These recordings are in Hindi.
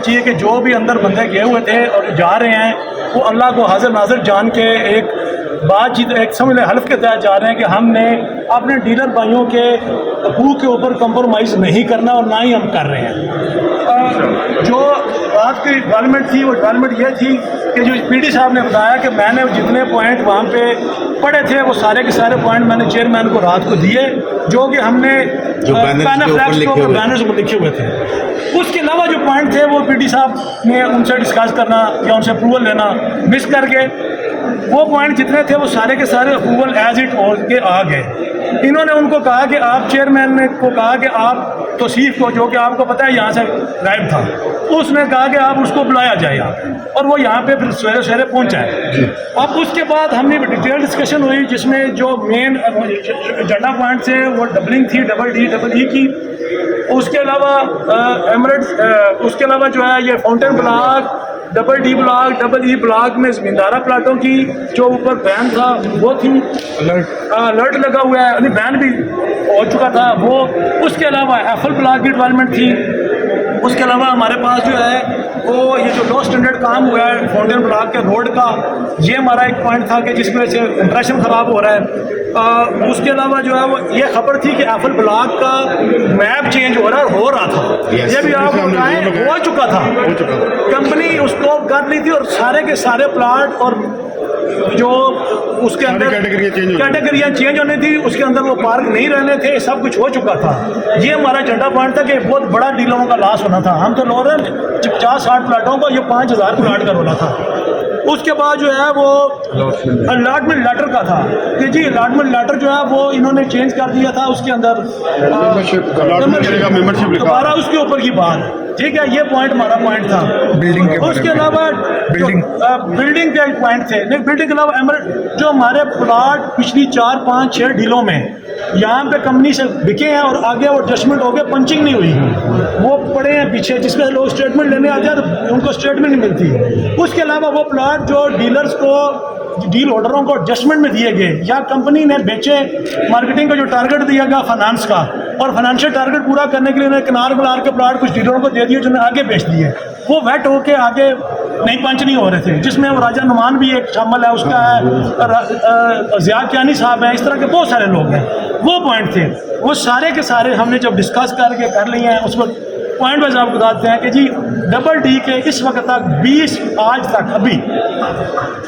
चाहिए कि जो भी अंदर बंदे गए हुए थे और जा रहे हैं वो अल्लाह को हाजिर नाजिर जान के एक बातचीत एक समझ लें हल्फ के तहत जा रहे हैं कि हमने अपने डीलर भाइयों के हकूक़ के ऊपर कंप्रोमाइज़ नहीं करना और ना ही हम कर रहे हैं। जो बात की डेवलपमेंट थी वो डेवलपमेंट ये थी कि जो पीडी साहब ने बताया कि मैंने जितने पॉइंट वहाँ पे पढ़े थे वो सारे के सारे पॉइंट मैंने चेयरमैन को रात को दिए, जो कि हमने बैनर्स में लिखे हुए थे। उसके अलावा जो पॉइंट थे वो पीडी साहब ने उनसे डिस्कस करना या उनसे अप्रूवल लेना मिस करके वो पॉइंट जितने थे वो सारे के सारे अप्रूवल एज इट हो के आ गए। इन्होंने उनको कहा कि आप चेयरमैन ने को कहा कि आप तौसीफ को, जो कि आपको पता है यहाँ से गायब था, उसने कहा कि आप उसको बुलाया जाए और वो यहाँ पे फिर सवेरे सवेरे पहुँचा है। अब उसके बाद हमने डिटेल डिस्कशन हुई जिसमें जो मेन एजेंडा पॉइंट थे वो डबलिंग थी, डबल ई की। उसके अलावा एमरेट्स, उसके अलावा जो है ये fountain block, double D block, double E block में ज़मींदारा प्लाटों की जो ऊपर बैन था वो थी, अलर्ट लगा हुआ है, बैन भी हो चुका था वो। उसके अलावा एफएल ब्लॉक की डेवलपमेंट थी। उसके अलावा हमारे पास जो है वो ये जो लो स्टैंडर्ड काम हुआ है फाउंटेन ब्लॉक के रोड का, ये हमारा एक पॉइंट था कि जिसकी वजह से इंप्रेशन ख़राब हो रहा है। उसके अलावा जो है वो ये खबर थी कि एफएल ब्लॉक का मैप चेंज हो रहा था। ये भी आप बताएं हो चुका था, कंपनी उसको कर ली थी और सारे के सारे प्लाट और जो उसके अंदर कैटेगरियाँ चेंज होनी थी उसके अंदर वो पार्क नहीं रहने थे, सब कुछ हो चुका था। ये हमारा एजेंडा पॉइंट था कि बहुत बड़ा डीलरों का लॉस होना था। हम तो लो रहे हैं 50-60 प्लाटों को, ये 5000 प्लाट का रोला था। उसके बाद जो है वो अलॉटमेंट लेटर का था कि जी अलॉटमेंट लेटर जो है वो इन्होंने चेंज कर दिया था, उसके अंदर मेंबरशिप दोबारा उसके ऊपर की बात, ठीक है। ये पॉइंट हमारा पॉइंट था। बिल्डिंग के उसके अलावा बिल्डिंग के पॉइंट थे, नहीं बिल्डिंग के अलावा एमरेट जो हमारे प्लाट पिछली 4-5-6 डीलों में यहाँ पे कंपनी से बिके हैं और आगे वो एडजस्टमेंट हो गए, पंचिंग नहीं हुई, वो पड़े हैं पीछे, जिसमें लोग स्टेटमेंट लेने आते हैं तो उनको स्टेटमेंट नहीं मिलती। उसके अलावा वो प्लाट जो डीलर्स को, डील होल्डरों को एडजस्टमेंट में दिए गए या कंपनी ने बेचे, मार्केटिंग का जो टारगेट दिया गया फाइनेंस का, और फाइनेंशियल टारगेट पूरा करने के लिए उन्होंने किनार के प्लाट कुछ डीलरों को दे दिए जिन्होंने आगे बेच दिए, वो वेट होके आगे नहीं पंच नहीं हो रहे थे, जिसमें वो राजा नुमान भी एक शामिल है, उसका है ज़िया कियानी साहब है, इस तरह के बहुत सारे लोग हैं। वो पॉइंट थे, वो सारे के सारे हमने जब डिस्कस करके कर लिए हैं उस वक्त पॉइंट वाइज आपको बताते हैं कि जी डबल डी के इस वक्त तक 20 आज तक अभी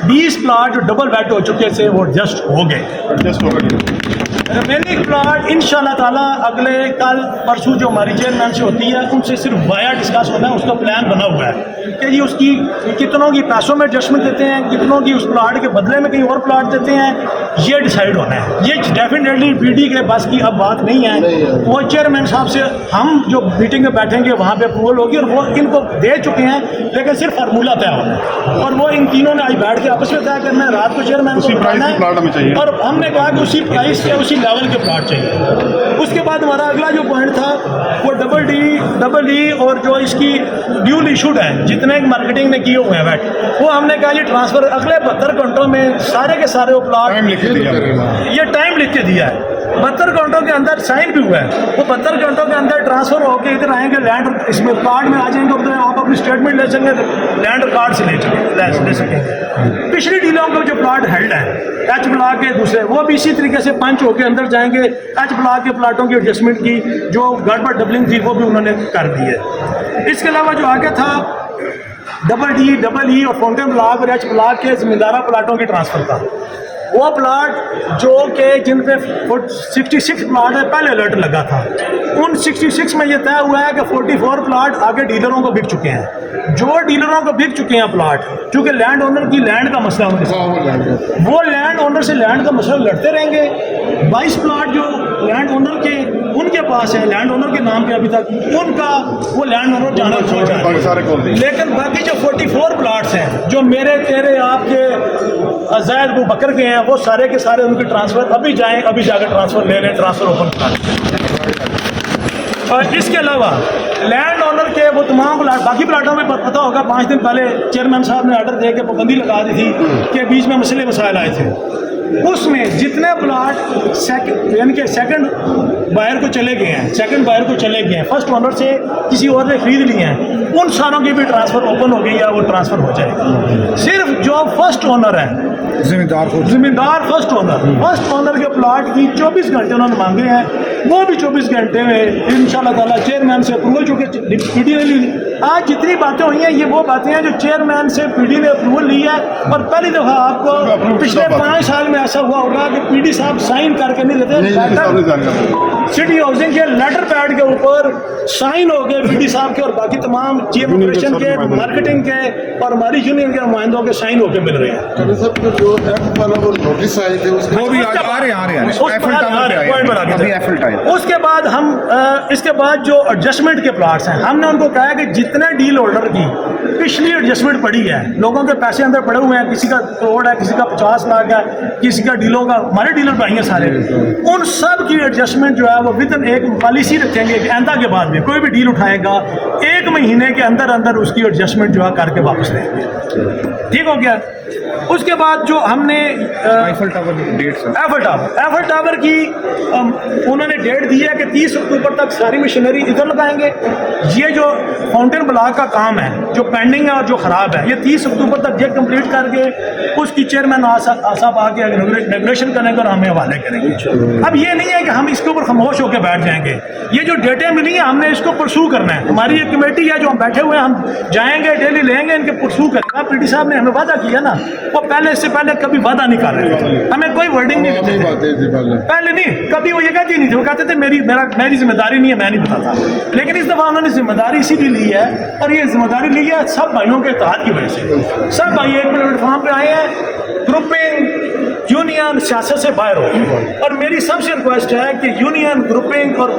20 प्लाट जो डबल वेट हो चुके थे वो जस्ट हो गए। रिमेनिंग प्लाट इंशाल्लाह ताला अगले कल परसों जो हमारी चेयरमैन से होती है उनसे सिर्फ वाया डिस्कस होना है, उसका प्लान बना हुआ है कि जी उसकी कितनों की पैसों में एडजस्टमेंट देते हैं, कितनों की उस प्लाट के बदले में कहीं और प्लाट देते हैं, ये डिसाइड होना है। ये डेफिनेटली पीडी के बस की अब बात नहीं है, वो चेयरमैन साहब से हम जो मीटिंग में बैठेंगे वहाँ पे अप्रूवल होगी और वो इनको दे चुके हैं, लेकिन सिर्फ फार्मूला तय होना है और वो इन तीनों ने आज बैठ के आपस में तय करना है। रात को चेयरमैन को बताना है और हमने कहा कि उसी प्राइस के उसी लेवल के प्लाट चाहिए। उसके बाद हमारा अगला जो पॉइंट था वो डबल ई और जो इसकी ड्यूल इशूड है जितने मार्केटिंग ने किए हुए हैं वैट, वो हमने कहा ये ट्रांसफर अगले 72 घंटों में सारे के सारे वो प्लाट ये टाइम लिख के दिया है, 72 घंटों के अंदर साइन भी हुआ है, वो 72 घंटों के अंदर ट्रांसफर होकर इधर आएंगे, लैंड इसमें कार्ड में आ जाएंगे, उधर आप अपनी स्टेटमेंट ले सकेंगे, लैंड कार्ड से ले सकेंगे। पिछली डीलों का जो प्लाट हेल्ड है एच ब्लॉक के दूसरे, वो भी इसी तरीके से पंच होकर अंदर जाएंगे। एच ब्लॉक के प्लाटों की एडजस्टमेंट की जो गड़बड़ डबलिंग थी वो भी उन्होंने कर दी है। इसके अलावा जो आगे था डबल डी, डबल ई और फाउंटेन ब्लॉक और एच ब्लॉक के ज़मींदारा प्लाटों की ट्रांसफ़र था। वो प्लाट जो कि जिन पे 66 प्लाट है पहले अलर्ट लगा था, उन 66 में ये तय हुआ है कि 44 प्लाट आगे डीलरों को बिक चुके हैं। जो डीलरों को बिक चुके हैं प्लाट, चूँकि लैंड ओनर की लैंड का मसला होगा, वो लैंड ओनर से लैंड का मसला लड़ते रहेंगे। 22 प्लाट जो लैंड ओनर के उनके पास है, लैंड ओनर के नाम पे अभी तक उनका वो लैंड ओनर जाना छोड़ जाए, लेकिन बाकी जो 44 प्लाट्स हैं जो मेरे तेरे आपके जैद वो बकर के हैं, वो सारे के सारे उनके ट्रांसफ़र अभी जाएँ, अभी जाकर ट्रांसफ़र ले लें, ट्रांसफ़र ओपन करें। और इसके अलावा लैंड ओनर के वो तमाम प्लाट, बाकी प्लाटों में पता होगा 5 दिन पहले चेयरमैन साहब ने ऑर्डर दे के पाबंदी लगा दी थी कि बीच में मसले मसाइल आए थे, उसमें जितने प्लाट सेकंड यानी कि सेकंड बायर को चले गए हैं, सेकंड बायर को चले गए हैं, फर्स्ट ओनर से किसी और ने खरीद लिए हैं, उन सारों की भी ट्रांसफ़र ओपन हो गई है, वो ट्रांसफ़र हो जाएगी। सिर्फ जो फर्स्ट ओनर है, जिम्मेदार फर्स्ट ओनर के प्लाट की 24 घंटे उन्होंने मांगे हैं, वो भी 24 घंटे में इंशाल्लाह ताला चेयरमैन से अप्रूवल, जो कि पीडी ने ली। आज जितनी बातें हुई हैं ये वो बातें हैं जो चेयरमैन से पीडी ने अप्रूवल ली है। और पहली दफ़ा आपको पिछले 5 साल में ऐसा हुआ होगा कि पीडी साहब साइन करके नहीं देते, सिटी हाउसिंग के लेटर पैड के ऊपर साइन हो गए पीडी साहब के और बाकी तमाम जीएम ऑपरेशन के, मार्केटिंग के और हमारी यूनियन के नुमाइंदों के साइन होकर मिल रहे हैं। जो एक्ट वाला वो नोटिस आए थे वो भी आ रहे हैं उसके बाद हम इसके बाद जो एडजस्टमेंट के प्लाट्स हैं, हमने उनको कहा है कि जितने डील होल्डर की पिछली एडजस्टमेंट पड़ी है, लोगों के पैसे अंदर पड़े हुए हैं, किसी का करोड़ है, किसी का 50 लाख है, किसी का डीलों का, हमारे डीलर भाई हैं सारे, उन सब की एडजस्टमेंट जो है वो विद इन एक पॉलिसी रखेंगे कि आइंदा के बाद में कोई भी डील उठाएगा 1 महीने के अंदर अंदर उसकी एडजस्टमेंट जो है करके वापस देंगे। ठीक हो गया। उसके बाद जो हमने एफल टावर की उन्होंने डेट दी है कि 30 अक्टूबर तक सारी मशीनरी इधर लगाएंगे। ये जो फाउंटेन ब्लॉक का काम है जो पेंडिंग है और जो ख़राब है, ये 30 अक्टूबर तक ये कंप्लीट करके उसकी चेयरमैन साहब आके इनॉग्रेशन करने और हमें हवाले करेंगे। अब ये नहीं है कि हम इसके ऊपर खामोश होकर बैठ जाएंगे, ये जो डेटें मिली हैं हमने इसको परसू करना है। हमारी एक कमेटी है जो हम बैठे हुए हैं, हम जाएंगे डेली लेंगे, इनके परसू करेंगे। पीडी साहब ने हमें वादा किया ना, वो पहले इससे पहले कभी वादा नहीं कर रहे थे, हमें कोई वर्डिंग नहीं देते थे। पहले नहीं, कभी वो ये कहते नहीं थे, वो कहते थे मेरी जिम्मेदारी नहीं है, मैं नहीं बताता। लेकिन इस दफ़ा उन्होंने जिम्मेदारी इसीलिए ली है, और ये जिम्मेदारी ली है सब भाइयों के इत्तेहाद की वजह से। सब भाई एक प्लेटफॉर्म पे आए हैं, ग्रुपिंग यूनियन सियासत से बाहर हो। और मेरी सबसे रिक्वेस्ट है कि यूनियन ग्रुपिंग और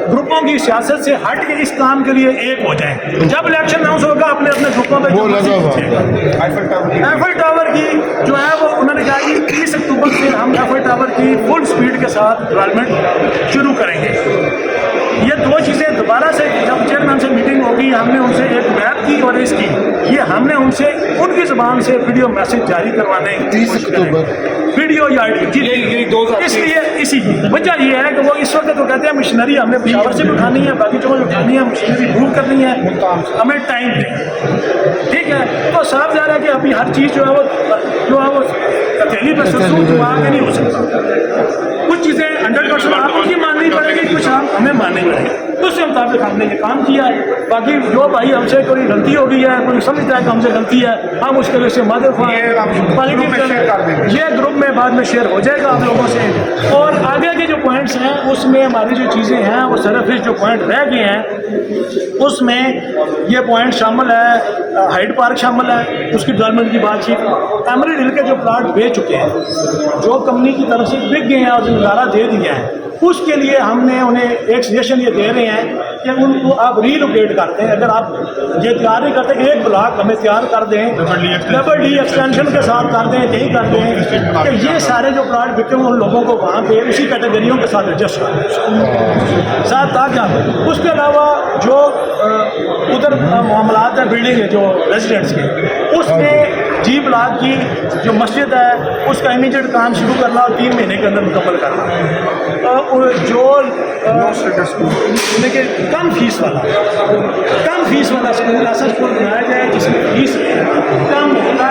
ग्रुपों की सियासत से हट के इस काम के लिए एक हो जाएं। जब इलेक्शन अनाउंस होगा अपने अपने ग्रुपों में एफल टावर की जो है वो उन्होंने कहा कि 30 अक्टूबर से हम एफल टावर की फुल स्पीड के साथ डेवलपमेंट शुरू करेंगे। ये 2 चीज़ें दोबारा से जब चेयरमैन से मीटिंग होगी, हमने उनसे एक मैप की और इसकी ये हमने उनसे उनकी ज़बान से वीडियो मैसेज जारी करवाने 30 अक्टूबर वीडियो या इसलिए इसी की वजह ये है कि वो इस वक्त तो कहते हैं मशीनरी हमने पेशावर से भी उठानी है, बाकी जो उठानी है मशीनरी मूव करनी है, हमें टाइम दें। ठीक है, तो साफ जा रहा है कि अभी हर चीज़ जो है वो हथेली पर आगे नहीं हो सकता। कुछ चीज़ें 100% आपको ही माननी पड़ेगी, कुछ हमें माननी पड़ेगी। तो उसके मुताबिक हमने ये काम किया है। बाकी जो भाई हमसे कोई गलती हो गई है, कोई समझता है कि हमसे गलती है, हम उसके लिए से मदद ये ग्रुप में बाद में शेयर हो जाएगा आप लोगों से। और आगे के जो पॉइंट्स हैं उसमें हमारी जो चीज़ें हैं वो सरफेस जो पॉइंट रह गए हैं उसमें ये पॉइंट शामिल है, हाइड पार्क शामिल है, उसकी डेवलपमेंट की बातचीत। एमरेल्ड हिल के जो प्लाट बेच चुके हैं, जो कंपनी की तरफ से बिक गए हैं और जिम्मेदारा दे दिया है, उसके लिए हमने उन्हें एक सजेशन ये दे रहे हैं कि उनको आप रीलोकेट करते हैं। अगर आप ये तैयार नहीं करते, एक ब्लॉक हमें तैयार कर दें, डबल डी एक्सटेंशन के साथ कर दें, यही कर दें कि ये सारे जो प्लाट बिके उन लोगों को वहाँ पे उसी कैटेगरियों के साथ एडजस्ट कर दें साथ ताकि। उसके अलावा जो उधर मामलात है बिल्डिंग है जो रेजिडेंट्स के, उसमें जी ब्लॉक की जो मस्जिद है उसका इमीडिएट काम शुरू करना और 3 महीने के अंदर मुकम्मल करना। जो लेकिन कम फीस वाला स्कूल ऐसा स्कूल बनाया जाए जिसमें फीस कम होगा।